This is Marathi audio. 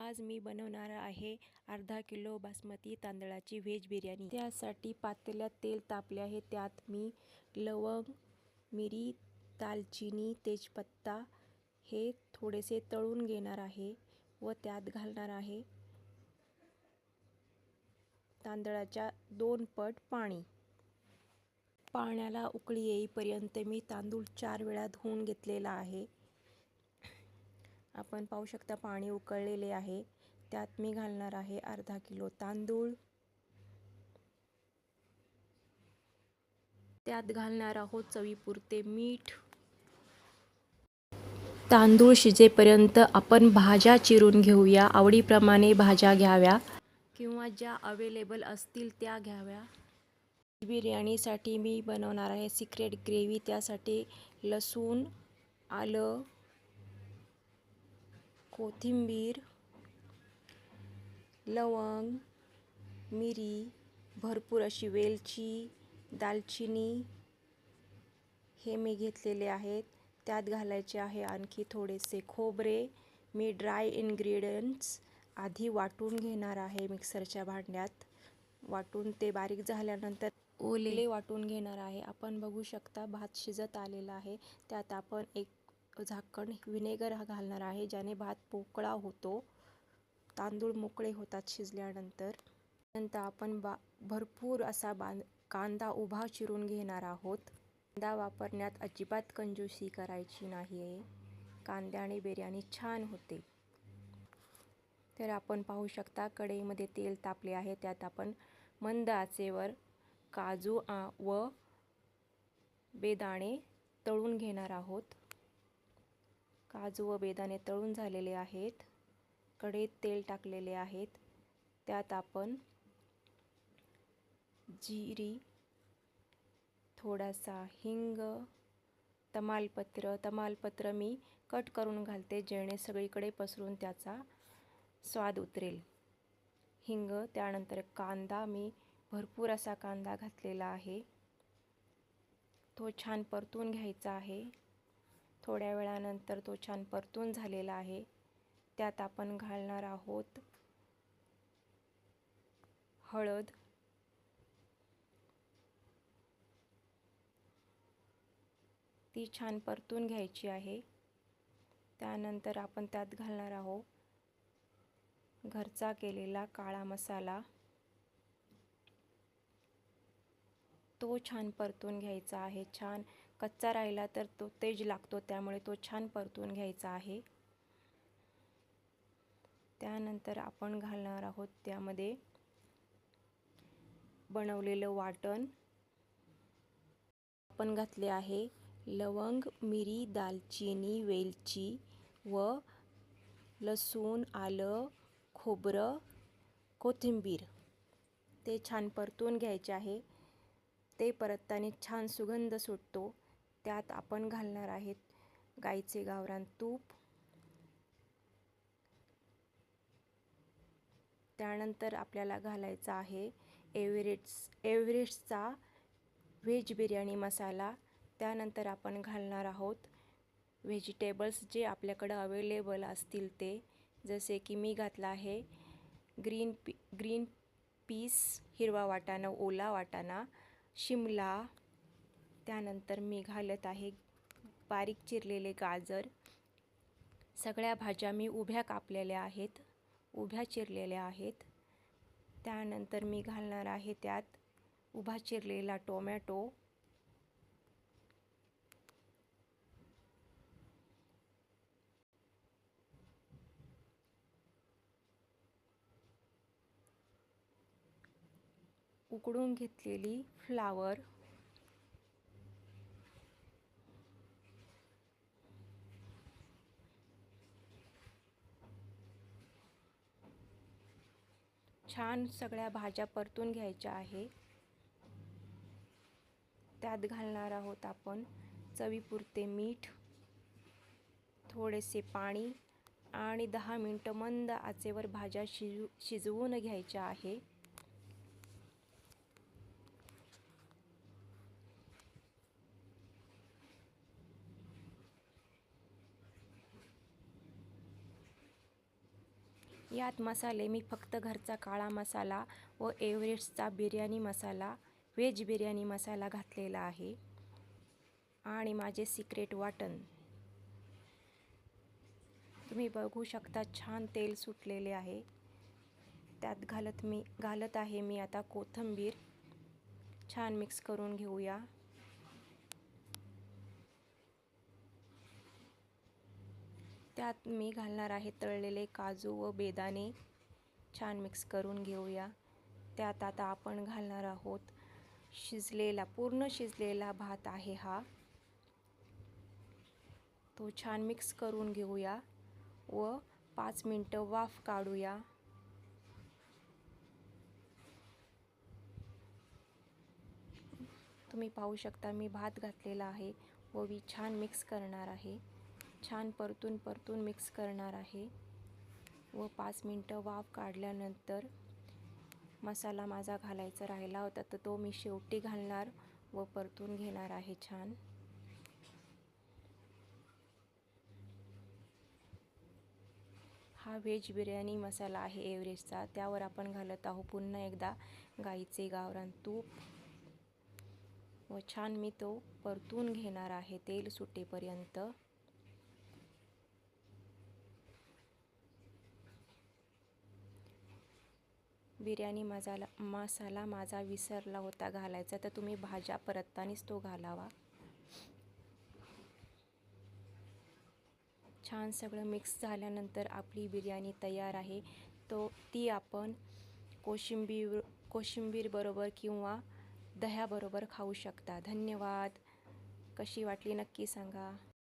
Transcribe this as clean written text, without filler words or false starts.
आज मी बनवणार आहे अर्धा किलो बासमती तांदळाची व्हेज बिर्याणी। त्यासाठी पातेल्यात तेल तापले आहे, त्यात मी लवंग, मिरी, दालचिनी, तेजपत्ता हे थोडेसे तळून घेणार आहे व त्यात घालणार आहे तांदळाच्या 2 पट पाणी। पाण्याला उकळी येईपर्यंत मी तांदूळ 4 वेळा धुवून घेतलेला आहे। आपण पाहू शकता पाणी उकळलेले आहे। त्यात मी घालणार आहे अर्धा किलो तांदूळ। त्यात घालणार आहोत चवीपुरते मीठ। तांदूळ शिजेपर्यंत आपण भाज्या चिरून घेऊया। आवडीप्रमाणे भाज्या घ्याव्या किंवा ज्या अवेलेबल असतील त्या घ्याव्या। बिर्याणीसाठी मी बनवणार आहे सिक्रेट ग्रेव्ही। त्यासाठी लसूण, आलं, कोथिंबीर, लवंग, मिरी, भरपूर अशी वेलची, दालचिनी हे मी घेतलेले आहेत। त्यात घालायचे आहे आणखी थोडेसे खोबरे। मी ड्राय इन्ग्रेडियंट्स आधी वाटून घेणार आहे मिक्सरच्या भांड्यात। वाटून ते बारीक झाल्यानंतर ओले वाटून घेणार आहे। आपण बघू शकता भात शिजत आलेला आहे। त्यात आपण एक झाकण विनेगर घालणार आहे, ज्याने भात पोकळा होतो। तांदूळ मोकळे होतात शिजल्यानंतर। नंतर आपण भरपूर असा कांदा उभा चिरून घेणार आहोत। कांदा वापरण्यात अजिबात कंजूसी करायची नाही, कांद्याने बिर्याणी छान होते। तर आपण पाहू शकता कढईमध्ये तेल तापले आहे, त्यात आपण मंद आचेवर काजू व बेदाणे तळून घेणार आहोत। काजू व बेदाणे तळून झालेले आहेत। कढईत तेल टाकलेले आहेत, त्यात आपण जिरी, थोडासा हिंग, तमालपत्र मी कट करून घालते, जेणे सगळीकडे पसरून त्याचा स्वाद उतरेल। हिंग, त्यानंतर कांदा, मी भरपूर असा कांदा घातलेला आहे, तो छान परतून घ्यायचा आहे। थोड्या वेळानंतर तो छान परतून झालेला आहे, त्यात आपण घालणार आहोत हळद, ती छान परतून घ्यायची आहे। त्यानंतर आपण त्यात घालणार आहोत घरचा केलेला काळा मसाला, तो छान परतून घ्यायचा आहे। छान कच्चा राहिला तर तो तेज लागतो, त्यामुळे तो छान परतून घ्यायचा आहे। त्यानंतर आपण घालणार आहोत त्यामध्ये बनवलेलं वाटण। आपण घातले आहे लवंग, मिरी, दालचिनी, वेलची व लसूण, आलं, खोबरं, कोथिंबीर, ते छान परतून घ्यायचे आहे। ते परतताना छान सुगंध सुटतो। त्यात आपण घालणार आहेत गाईचे गावरान तूप। त्यानंतर आपल्याला घालायचा आहे एव्हरेस्टचा व्हेज बिर्याणी मसाला। त्यानंतर आपण घालणार आहोत व्हेजिटेबल्स जे आपल्याकडे अवेलेबल असतील ते, जसे की मी घातला आहे ग्रीन पीस, हिरवा वाटाणा, ओला वाटाणा, शिमला। त्यानंतर मी घालत आहे बारीक चिरलेले गाजर। सगळ्या भाज्या मी उभ्या कापलेल्या आहेत, उभ्या चिरलेल्या आहेत। त्यानंतर मी घालणार आहे त्यात उभा चिरलेला टोमॅटो, उकडून घेतलेली फ्लावर, छान सगळ्या भाज्या परतून घ्यायच्या आहे। त्यात घालणार आहोत आपण चवीपुरते मीठ, थोडेसे पाणी आणि 10 मिनिटं मंद आचेवर भाज्या शिजवून घ्यायच्या आहे। यात मसाले मी फक्त घरचा काळा मसाला व एव्हरेस्टचा बिर्याणी मसाला, व्हेज बिर्याणी मसाला घातलेला आहे आणि माझे सिक्रेट वाटण. तुम्ही बघू शकता छान तेल सुटलेले आहे. त्यात घालत आहे मी आता कोथिंबीर. छान मिक्स करून घेऊया. त्यात मी घालणार आहे तळलेले काजू व बेदाणे. छान मिक्स करून घेऊया. त्यात आता आपण घालणार आहोत पूर्ण शिजलेला भात आहे हा. तो छान मिक्स करून घेऊया व 5 मिनिटं वाफ काढूया. तुम्ही पाहू शकता मी भात घातलेला आहे व मी छान मिक्स करणार आहे. छान परतून मिक्स करणार आहे व 5 मिनिटं वाफ काढल्यानंतर मसाला माझा घालायचा राहिला होता तर तो मी शेवटी घालणार व परतून घेणार आहे छान. हा व्हेज बिर्याणी मसाला आहे एव्हरेस्टचा. त्यावर आपण घालत आहोत पुन्हा एकदा गाईचे गावरान तूप व छान मी तो परतून घेणार आहे तेल सुटेपर्यंत. बिर्याणी मसाला माझा विसरला होता घालायचा, तर तुम्ही भाज्या परततानाच तो घालावा. छान सगळं मिक्स झाल्यानंतर आपली बिर्याणी तयार आहे. ती आपण कोशिंबीर बरोबर किंवा दह्याबरोबर खाऊ शकता. धन्यवाद. कशी वाटली नक्की सांगा.